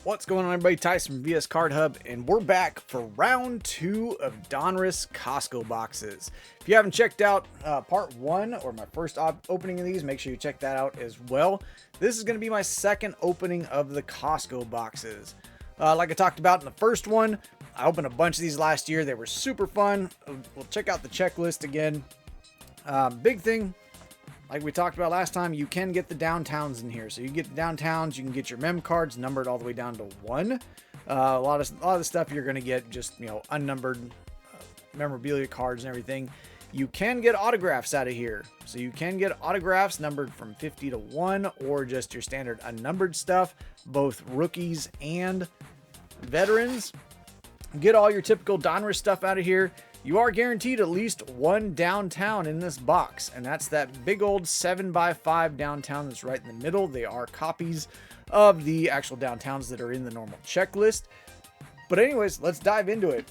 What's going on, everybody? Tyson from VS Card Hub, and we're back for round 2 of Donruss Costco boxes. If you haven't checked out part 1 or my first opening of these, make sure you check that out as well. This is going to be my second opening of the Costco boxes. Like I talked about in the first one, I opened a bunch of these last year. They were super fun. We'll check out the checklist again. Big thing, like we talked about last time, you can get the downtowns in here. So you get the downtowns, you can get your mem cards numbered all the way down to 1. A lot of the stuff you're going to get just, unnumbered memorabilia cards and everything. You can get autographs out of here. So you can get autographs numbered from 50 to 1 or just your standard unnumbered stuff, both rookies and veterans. Get all your typical Donruss stuff out of here. You are guaranteed at least one downtown in this box, and that's that big old 7x5 downtown that's right in the middle. They are copies of the actual downtowns that are in the normal checklist. But anyways, let's dive into it.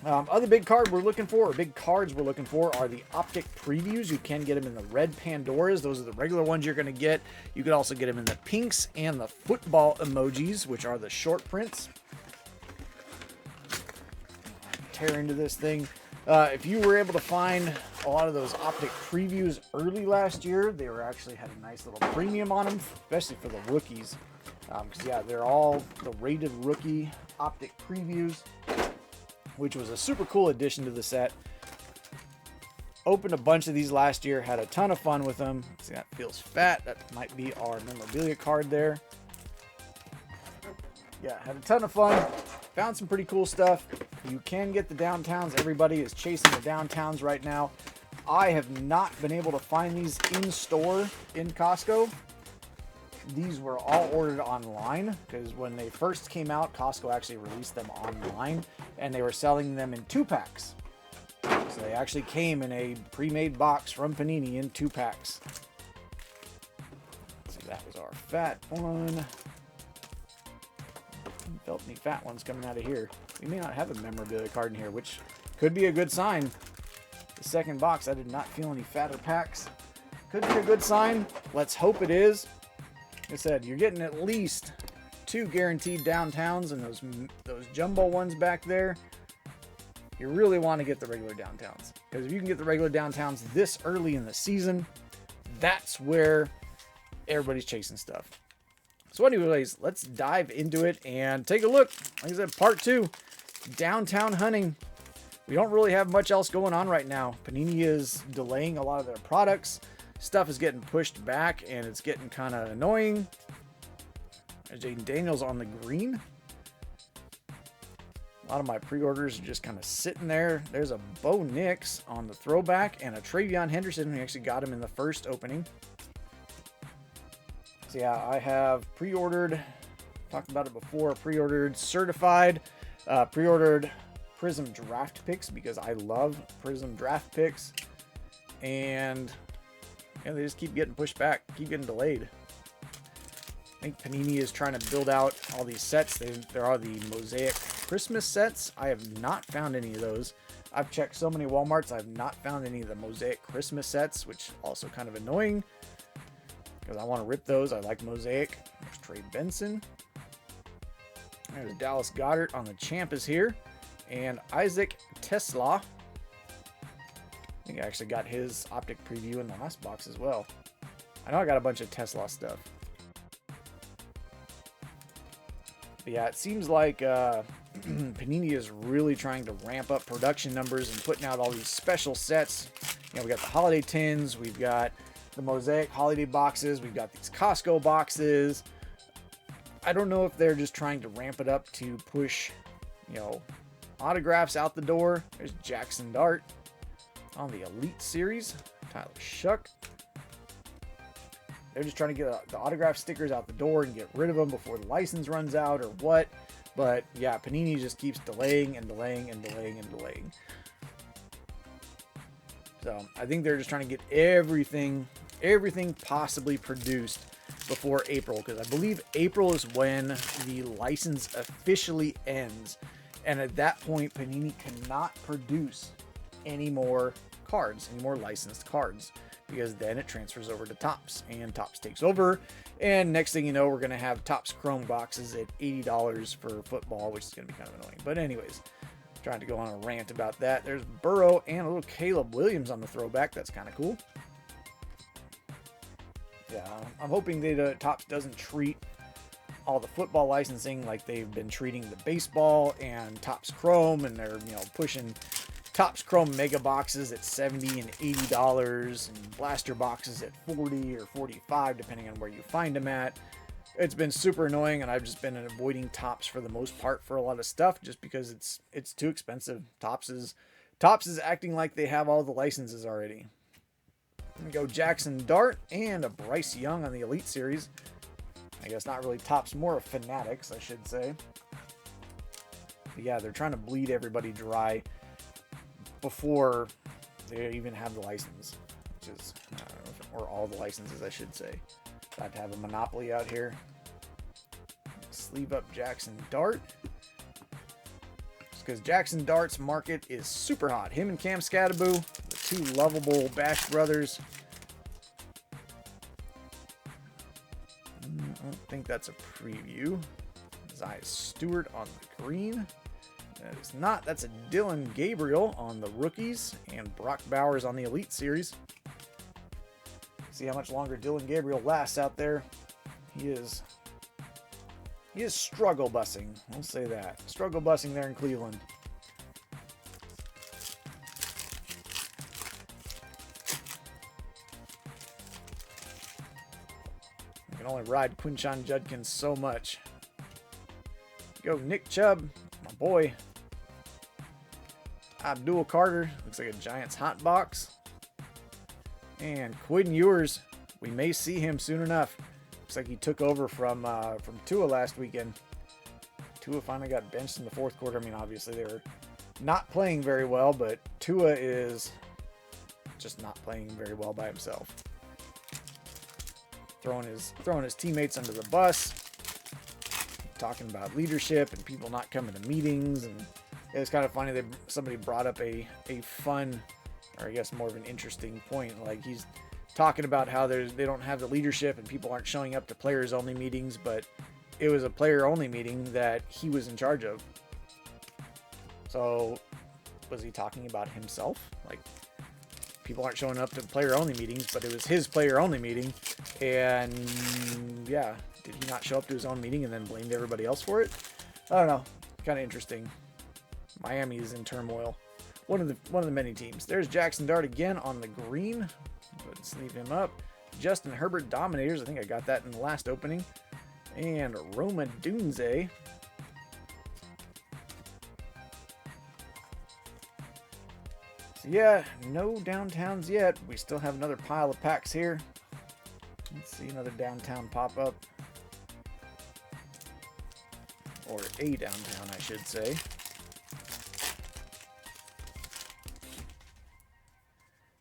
Other big cards we're looking for are the optic previews. You can get them in the red Pandoras. Those are the regular ones you're going to get. You could also get them in the pinks and the football emojis, which are the short prints. Tear into this thing. If you were able to find a lot of those optic previews early last year, they were actually had a nice little premium on them, especially for the rookies. Because yeah, they're all the rated rookie optic previews, which was a super cool addition to the set. Opened a bunch of these last year, had a ton of fun with them. See, that feels fat. That might be our memorabilia card there. Yeah, had a ton of fun. Found some pretty cool stuff. You can get the downtowns. Everybody is chasing the downtowns right now. I have not been able to find these in store in Costco. These were all ordered online because when they first came out, Costco actually released them online and they were selling them in 2-packs. So they actually came in a pre-made box from Panini in 2-packs. So that was our fat one. Felt any fat ones coming out of here. We may not have a memorabilia card in here, which could be a good sign. The second box, I did not feel any fatter packs. Could be a good sign. Let's hope it is. Like I said, you're getting at least 2 guaranteed downtowns and those jumbo ones back there. You really want to get the regular downtowns, because if you can get the regular downtowns this early in the season, that's where everybody's chasing stuff. So anyways, let's dive into it and take a look. Like I said, part 2, downtown hunting. We don't really have much else going on right now. Panini is delaying a lot of their products. Stuff is getting pushed back and it's getting kind of annoying. There's Jaden Daniels on the green. A lot of my pre-orders are just kind of sitting there. There's a Bo Nix on the throwback and a Travion Henderson. We actually got him in the first opening. Yeah, I have pre-ordered, talked about it before, pre-ordered certified, pre-ordered Prism draft picks because I love Prism draft picks, and they just keep getting pushed back, keep getting delayed. I think Panini is trying to build out all these sets. There are the Mosaic Christmas sets. I have not found any of those. I've checked so many Walmarts, I have not found any of the Mosaic Christmas sets, which also kind of annoying, because I want to rip those. I like Mosaic. There's Trey Benson. There's Dallas Goedert on the champ is here. And Isaac Tesla. I think I actually got his optic preview in the last box as well. I know I got a bunch of Tesla stuff. But yeah, it seems like Panini is really trying to ramp up production numbers and putting out all these special sets. We got the holiday tins. We've got the Mosaic holiday boxes. We've got these Costco boxes. I don't know if they're just trying to ramp it up to push, autographs out the door. There's Jackson Dart on the Elite Series. Tyler Shuck. They're just trying to get the autograph stickers out the door and get rid of them before the license runs out or what. But yeah, Panini just keeps delaying and delaying and delaying and delaying. So I think they're just trying to get everything possibly produced before April, because I believe April is when the license officially ends, and at that point Panini cannot produce any more cards, any more licensed cards, because then it transfers over to Topps, and Topps takes over And next thing you know, we're going to have Topps Chrome boxes at $80 for football, which is going to be kind of annoying. But anyways, trying to go on a rant about that. There's Burrow and a little Caleb Williams on the throwback. That's kind of cool. Yeah, I'm hoping that Topps doesn't treat all the football licensing like they've been treating the baseball and Topps Chrome, and they're, you know, pushing Topps Chrome mega boxes at $70 and $80 and blaster boxes at $40 or $45 depending on where you find them at. It's been super annoying, and I've just been avoiding Topps for the most part for a lot of stuff just because it's too expensive. Topps is acting like they have all the licenses already. We go Jackson Dart and a Bryce Young on the Elite Series. I guess not really Topps, more of Fanatics, I should say. But yeah, they're trying to bleed everybody dry before they even have the license, which is, I don't know, or all the licenses, I should say. About to have a monopoly out here. Sleeve up Jackson Dart. Just because Jackson Dart's market is super hot. Him and Cam Scattaboo, the two lovable Bash brothers. I don't think that's a preview. Zaya Stewart on the green. That is not. That's a Dylan Gabriel on the rookies and Brock Bowers on the Elite Series. See how much longer Dylan Gabriel lasts out there. He is struggle busing. We'll say that. Struggle busing there in Cleveland. I can only ride Quinshon Judkins so much. Go Nick Chubb, my boy. Abdul Carter, looks like a Giants hot box. And Quinn Ewers, we may see him soon enough. Looks like he took over from Tua last weekend. Tua finally got benched in the fourth quarter. I mean, obviously they were not playing very well, but Tua is just not playing very well by himself. Throwing his teammates under the bus, talking about leadership and people not coming to meetings, and it's kind of funny that somebody brought up a fun, or I guess more of an interesting point. Like, he's talking about how they don't have the leadership and people aren't showing up to players only meetings, but it was a player only meeting that he was in charge of. So was he talking about himself? Like, people aren't showing up to player only meetings, but it was his player only meeting, and yeah, did he not show up to his own meeting and then blamed everybody else for it? I don't know. Kind of interesting. Miami is in turmoil. One of the many teams. There's Jackson Dart again on the green. Let's leave him up. Justin Herbert Dominators. I think I got that in the last opening. And Roma Dunze. So yeah, no downtowns yet. We still have another pile of packs here. Let's see another downtown pop up. Or a downtown, I should say.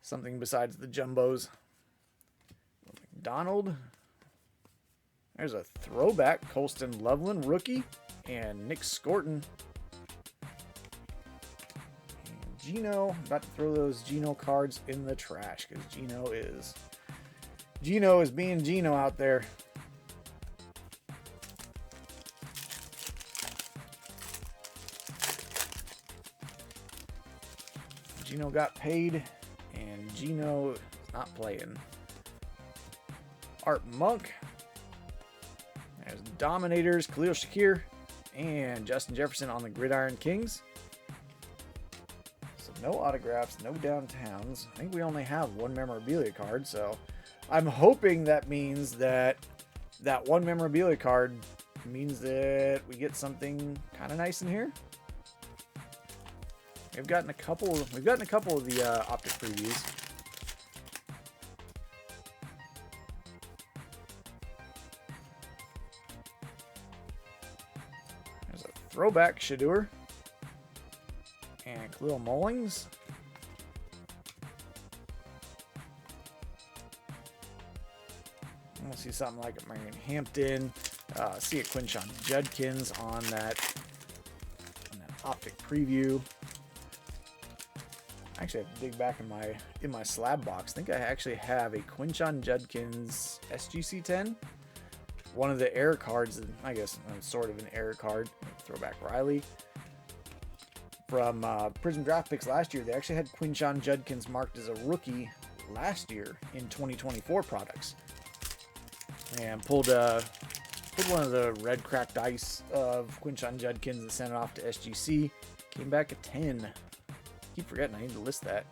Something besides the jumbos. McDonald. There's a throwback. Colston Loveland, rookie. And Nick Scorton. And Gino. About to throw those Gino cards in the trash, because Gino is being Gino out there. Gino got paid, and Gino is not playing. Art Monk. There's Dominators, Khalil Shakir, and Justin Jefferson on the Gridiron Kings. So no autographs, no downtowns. I think we only have one memorabilia card, so I'm hoping that means that one memorabilia card means that we get something kind of nice in here. We've gotten a couple of the optic previews. There's a throwback Shadur and Khalil Mullings. We'll see something like a Marion Hampton. See a Quinshon Judkins on that optic preview. I actually have to dig back in my slab box. I think I actually have a Quinshon Judkins SGC 10. one of the error cards, I guess sort of an error card. Throwback Riley. From Prism Draft Picks last year, they actually had Quinshon Judkins marked as a rookie last year in 2024 products. And pulled one of the red cracked ice of Quinshon Judkins and sent it off to SGC. Came back at 10. Keep forgetting I need to list that.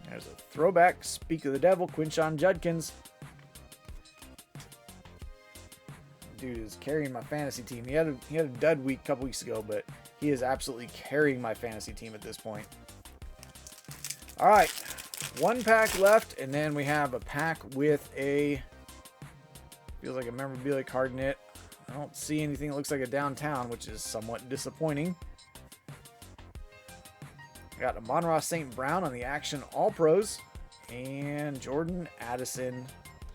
There's a throwback. Speak of the devil, Quinshon Judkins. Dude is carrying my fantasy team. He had a dud week a couple weeks ago, but he is absolutely carrying my fantasy team at this point. All right, one pack left, and then we have a pack with a, feels like a memorabilia card in it. I don't see anything that looks like a downtown, which is somewhat disappointing. Got a Monroe St. Brown on the Action All-Pros, and Jordan Addison.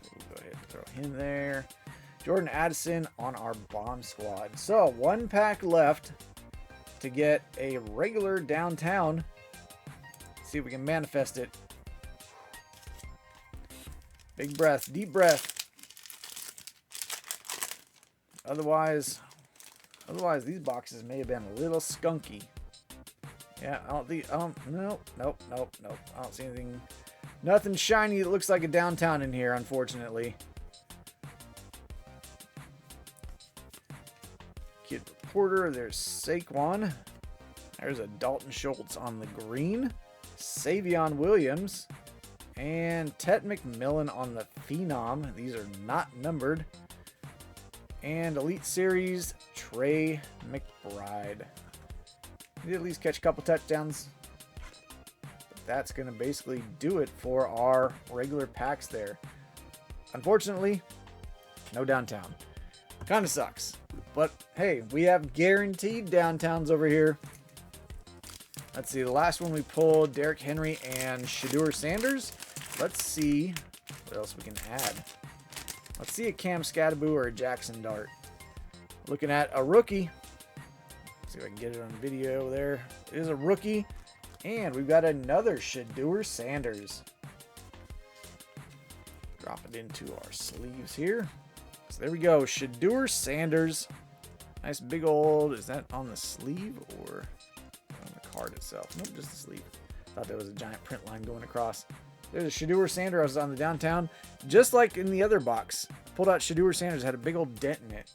So we'll go ahead and throw him there. Jordan Addison on our bomb squad. So one pack left to get a regular downtown. See if we can manifest it. Big breath, deep breath. Otherwise these boxes may have been a little skunky. Yeah, I don't think, nope. I don't see anything, nothing shiny that looks like a downtown in here, unfortunately. Kid Reporter, there's Saquon. There's a Dalton Schultz on the green. Savion Williams. And Tet McMillan on the Phenom. These are not numbered. And Elite Series, Trey McBride. He did at least catch a couple touchdowns. But that's going to basically do it for our regular packs there. Unfortunately, no downtown. Kind of sucks. But hey, we have guaranteed downtowns over here. Let's see, the last one we pulled, Derrick Henry and Shedeur Sanders. Let's see what else we can add. Let's see a Cam Scattaboo or a Jackson Dart. Looking at a rookie. Let's see if I can get it on video there. It is a rookie. And we've got another Shedeur Sanders. Drop it into our sleeves here. So there we go, Shedeur Sanders. Nice big old, is that on the sleeve or on the card itself? Nope, just the sleeve. Thought there was a giant print line going across. There's a Shedeur Sanders on the downtown. Just like in the other box. Pulled out Shedeur Sanders, had a big old dent in it.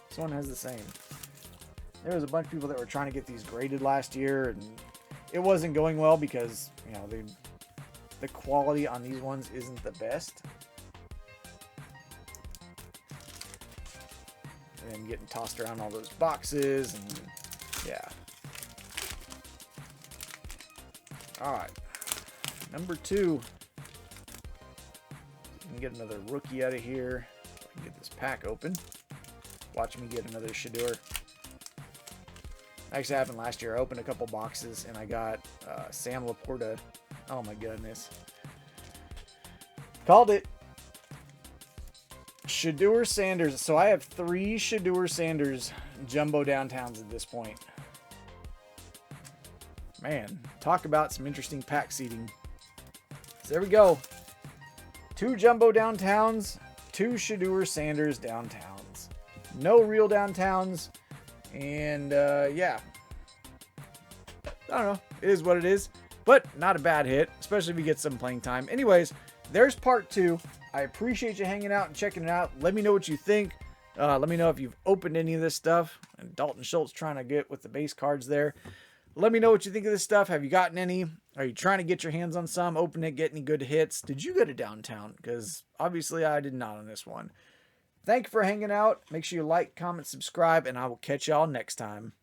This one has the same. There was a bunch of people that were trying to get these graded last year, and it wasn't going well because, you know, the quality on these ones isn't the best. And getting tossed around all those boxes, and yeah. All right, number 2. We can get another rookie out of here. I can get this pack open. Watch me get another Shedeur. Actually happened last year. I opened a couple boxes and I got Sam Laporta. Oh my goodness. Called it. Shedeur Sanders. So I have 3 Shedeur Sanders jumbo downtowns at this point. Man, talk about some interesting pack seating. So there we go. 2 jumbo downtowns, 2 Shedeur Sanders downtowns. No real downtowns. And yeah. I don't know. It is what it is. But not a bad hit, especially if you get some playing time. Anyways, there's part 2. I appreciate you hanging out and checking it out. Let me know what you think. Let me know if you've opened any of this stuff. And Dalton Schultz trying to get with the base cards there. Let me know what you think of this stuff. Have you gotten any? Are you trying to get your hands on some? Open it, get any good hits? Did you get a downtown? Because obviously I did not on this one. Thank you for hanging out. Make sure you like, comment, subscribe, and I will catch y'all next time.